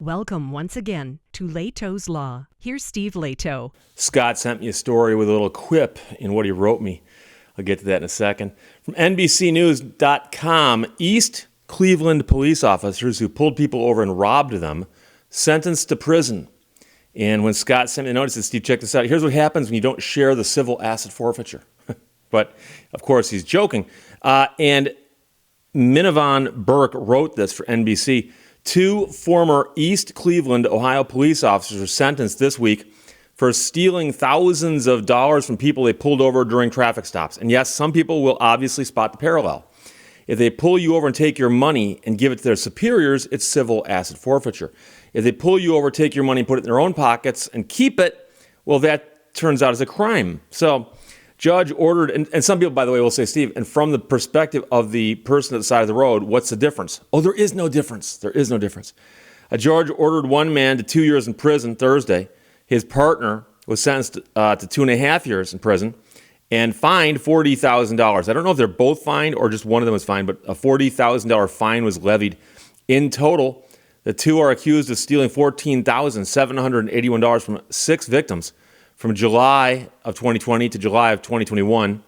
Welcome once again to Lehto's Law. Here's Steve Lehto. Scott sent me a story with a little quip in what he wrote me. I'll get to that in a second. From NBCnews.com, East Cleveland police officers who pulled people over and robbed them sentenced to prison. And when Scott sent me the notice, he said, Steve, check this out. Here's what happens when you don't share the civil asset forfeiture. But, of course, he's joking. And Minivan Burke wrote this for NBC. 2 former East Cleveland, Ohio police officers were sentenced this week for stealing thousands of dollars from people they pulled over during traffic stops. And yes, some people will obviously spot the parallel. If they pull you over and take your money and give it to their superiors, it's civil asset forfeiture. If they pull you over, take your money and put it in their own pockets and keep it, well, that turns out as a crime. So judge ordered, and some people, by the way, will say, Steve, and from the perspective of the person at the side of the road, what's the difference? Oh, there is no difference. There is no difference. A judge ordered one man to 2 years in prison Thursday. His partner was sentenced to 2.5 years in prison and fined $40,000. I don't know if they're both fined or just one of them was fined, but a $40,000 fine was levied. In total, the two are accused of stealing $14,781 from 6 victims from July of 2020 to July of 2021.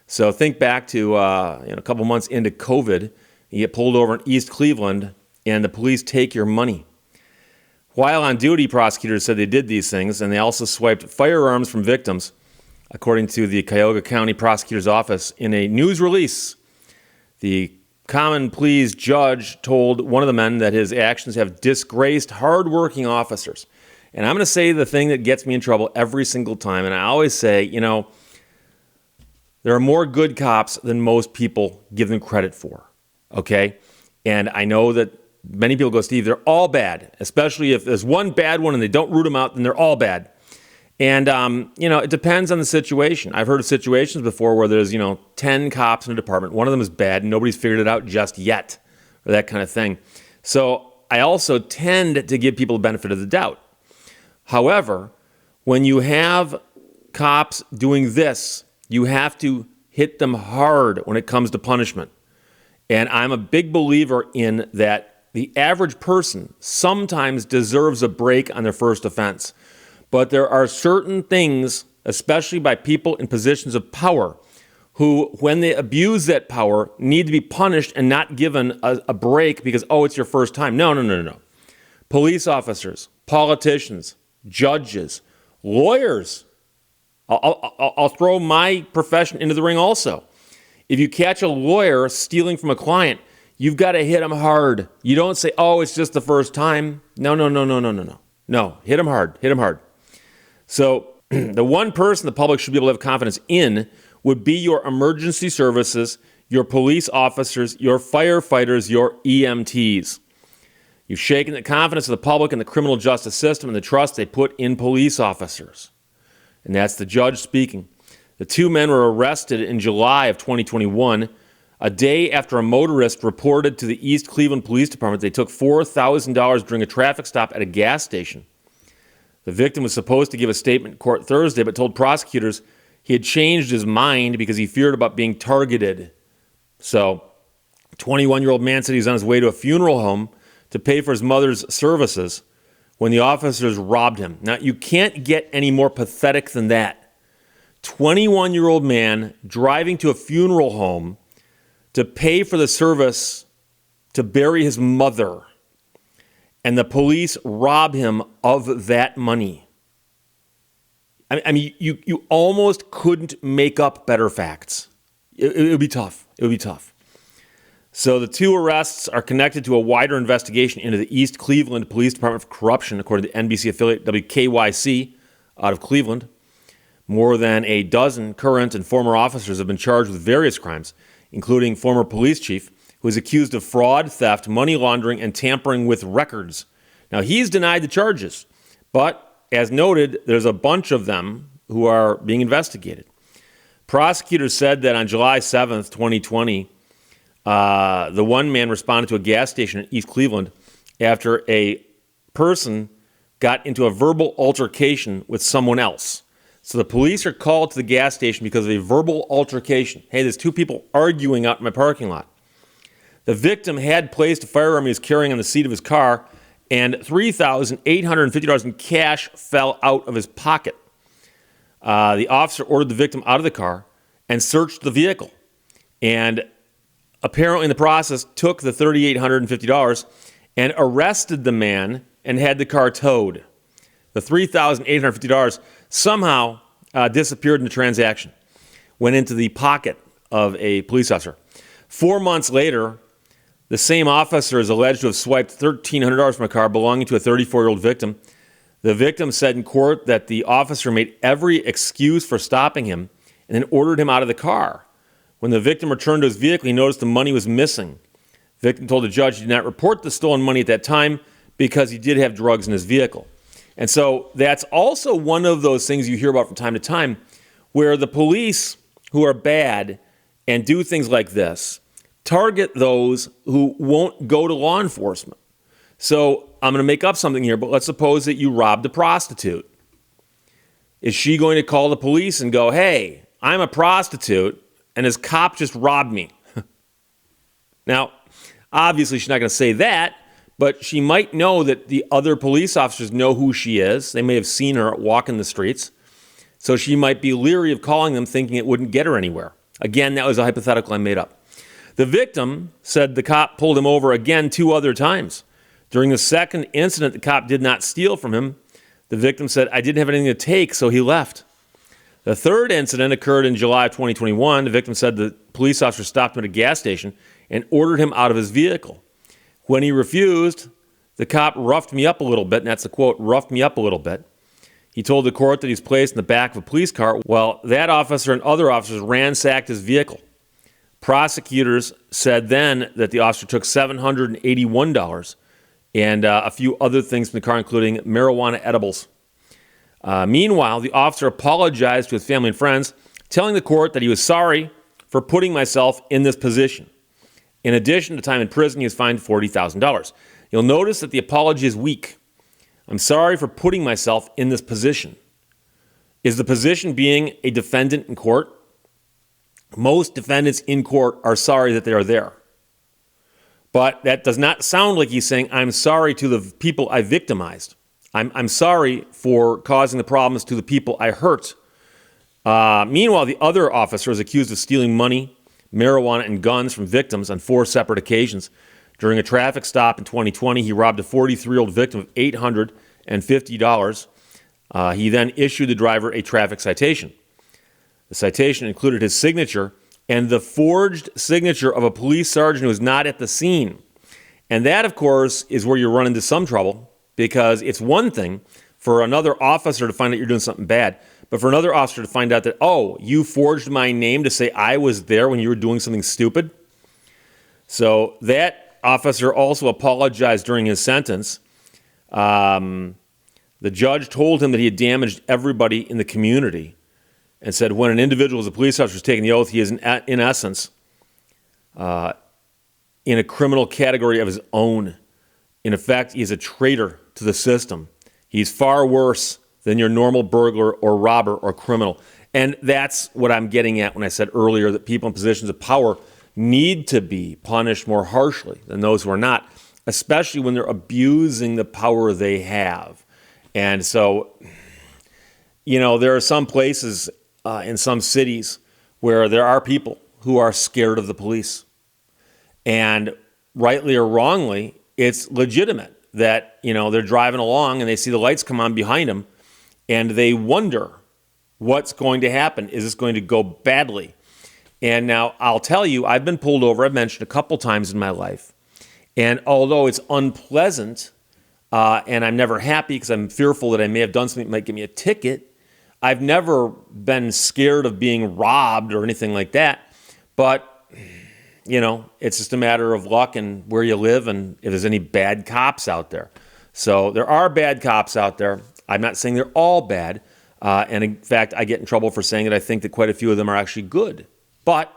So think back to a couple months into COVID, you get pulled over in East Cleveland and the police take your money. While on duty, prosecutors said they did these things, and they also swiped firearms from victims, according to the Cuyahoga County Prosecutor's Office. In a news release, the Common Pleas judge told one of the men that his actions have disgraced hardworking officers. And I'm going to say the thing that gets me in trouble every single time. And I always say, there are more good cops than most people give them credit for. Okay? And I know that many people go, Steve, they're all bad. Especially if there's one bad one and they don't root them out, then they're all bad. And, it depends on the situation. I've heard of situations before where there's, 10 cops in a department. One of them is bad and nobody's figured it out just yet, or that kind of thing. So I also tend to give people the benefit of the doubt. However, when you have cops doing this, you have to hit them hard when it comes to punishment. And I'm a big believer in that the average person sometimes deserves a break on their first offense. But there are certain things, especially by people in positions of power, who, when they abuse that power, need to be punished and not given a break because, it's your first time. No. Police officers, politicians, judges, lawyers. I'll throw my profession into the ring also. If you catch a lawyer stealing from a client, you've got to hit him hard. You don't say, it's just the first time. No. No, hit him hard. So the one person the public should be able to have confidence in would be your emergency services, your police officers, your firefighters, your EMTs. You've shaken the confidence of the public in the criminal justice system and the trust they put in police officers. And that's the judge speaking. The 2 men were arrested in July of 2021, a day after a motorist reported to the East Cleveland Police Department they took $4,000 during a traffic stop at a gas station. The victim was supposed to give a statement in court Thursday, but told prosecutors he had changed his mind because he feared about being targeted. So, 21-year-old man said he was on his way to a funeral home to pay for his mother's services when the officers robbed him. Now, you can't get any more pathetic than that. 21-year-old man driving to a funeral home to pay for the service to bury his mother, and the police rob him of that money. I mean, you almost couldn't make up better facts. It would be tough. So the 2 arrests are connected to a wider investigation into the East Cleveland Police Department for corruption, according to NBC affiliate WKYC out of Cleveland. More than a dozen current and former officers have been charged with various crimes, including former police chief, who is accused of fraud, theft, money laundering, and tampering with records. Now, he's denied the charges, but as noted, there's a bunch of them who are being investigated. Prosecutors said that on July 7th, 2020, the one man responded to a gas station in East Cleveland after a person got into a verbal altercation with someone else. So the police are called to the gas station because of a verbal altercation. Hey, there's 2 people arguing out in my parking lot. The victim had placed a firearm he was carrying on the seat of his car and $3,850 in cash fell out of his pocket. The officer ordered the victim out of the car and searched the vehicle, and apparently in the process took the $3,850 and arrested the man and had the car towed. The $3,850 somehow disappeared in the transaction, went into the pocket of a police officer. 4 months later, the same officer is alleged to have swiped $1,300 from a car belonging to a 34-year-old victim. The victim said in court that the officer made every excuse for stopping him and then ordered him out of the car. When the victim returned to his vehicle, he noticed the money was missing. The victim told the judge he did not report the stolen money at that time because he did have drugs in his vehicle. And so that's also one of those things you hear about from time to time where the police who are bad and do things like this target those who won't go to law enforcement. So I'm going to make up something here, but let's suppose that you robbed a prostitute. Is she going to call the police and go, hey, I'm a prostitute and this cop just robbed me? Now, obviously she's not going to say that, but she might know that the other police officers know who she is. They may have seen her walking the streets. So she might be leery of calling them, thinking it wouldn't get her anywhere. Again, that was a hypothetical I made up. The victim said the cop pulled him over again 2 other times. During the second incident, the cop did not steal from him. The victim said, I didn't have anything to take, so he left. The third incident occurred in July of 2021. The victim said the police officer stopped him at a gas station and ordered him out of his vehicle. When he refused, the cop roughed me up a little bit, and that's the quote, roughed me up a little bit. He told the court that he was placed in the back of a police car while that officer and other officers ransacked his vehicle. Prosecutors said then that the officer took $781 and a few other things from the car, including marijuana edibles. Meanwhile, the officer apologized to his family and friends, telling the court that he was sorry for putting myself in this position. In addition to time in prison, he was fined $40,000. You'll notice that the apology is weak. I'm sorry for putting myself in this position. Is the position being a defendant in court? Most defendants in court are sorry that they are there. But that does not sound like he's saying, I'm sorry to the people I victimized. I'm sorry for causing the problems to the people I hurt. Meanwhile, the other officer is accused of stealing money, marijuana, and guns from victims on 4 separate occasions. During a traffic stop in 2020, he robbed a 43-year-old victim of $850. He then issued the driver a traffic citation. The citation included his signature and the forged signature of a police sergeant who was not at the scene. And that, of course, is where you run into some trouble, because it's one thing for another officer to find out you're doing something bad, but for another officer to find out that, oh, you forged my name to say I was there when you were doing something stupid. So that officer also apologized during his sentence. The judge told him that he had damaged everybody in the community and said when an individual as a police officer is taking the oath, he is in essence in a criminal category of his own. In effect, he is a traitor to the system. He's far worse than your normal burglar or robber or criminal. And that's what I'm getting at when I said earlier that people in positions of power need to be punished more harshly than those who are not, especially when they're abusing the power they have. And so, you know, there are some places in some cities where there are people who are scared of the police. And rightly or wrongly, it's legitimate that, you know, they're driving along and they see the lights come on behind them and they wonder what's going to happen. Is this going to go badly? And now I'll tell you, I've been pulled over, I've mentioned a couple times in my life. And although it's unpleasant and I'm never happy because I'm fearful that I may have done something that might give me a ticket, I've never been scared of being robbed or anything like that. But you know, it's just a matter of luck and where you live and if there's any bad cops out there. So there are bad cops out there. I'm not saying they're all bad. And in fact, I get in trouble for saying that I think that quite a few of them are actually good. But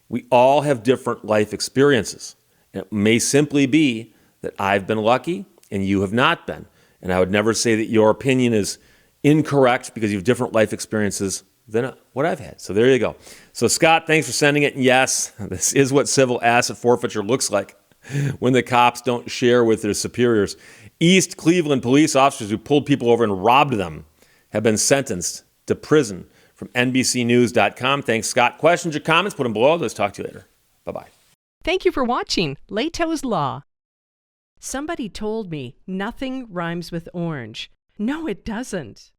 we all have different life experiences. And it may simply be that I've been lucky and you have not been. And I would never say that your opinion is incorrect because you have different life experiences than what I've had. So there you go. So Scott, thanks for sending it. And yes, this is what civil asset forfeiture looks like. when the cops don't share with their superiors. East Cleveland police officers who pulled people over and robbed them have been sentenced to prison. From NBCNews.com. Thanks, Scott. Questions or comments, put them below. Let's talk to you later. Bye-bye. Thank you for watching Lehto's Law. Somebody told me nothing rhymes with orange. No, it doesn't.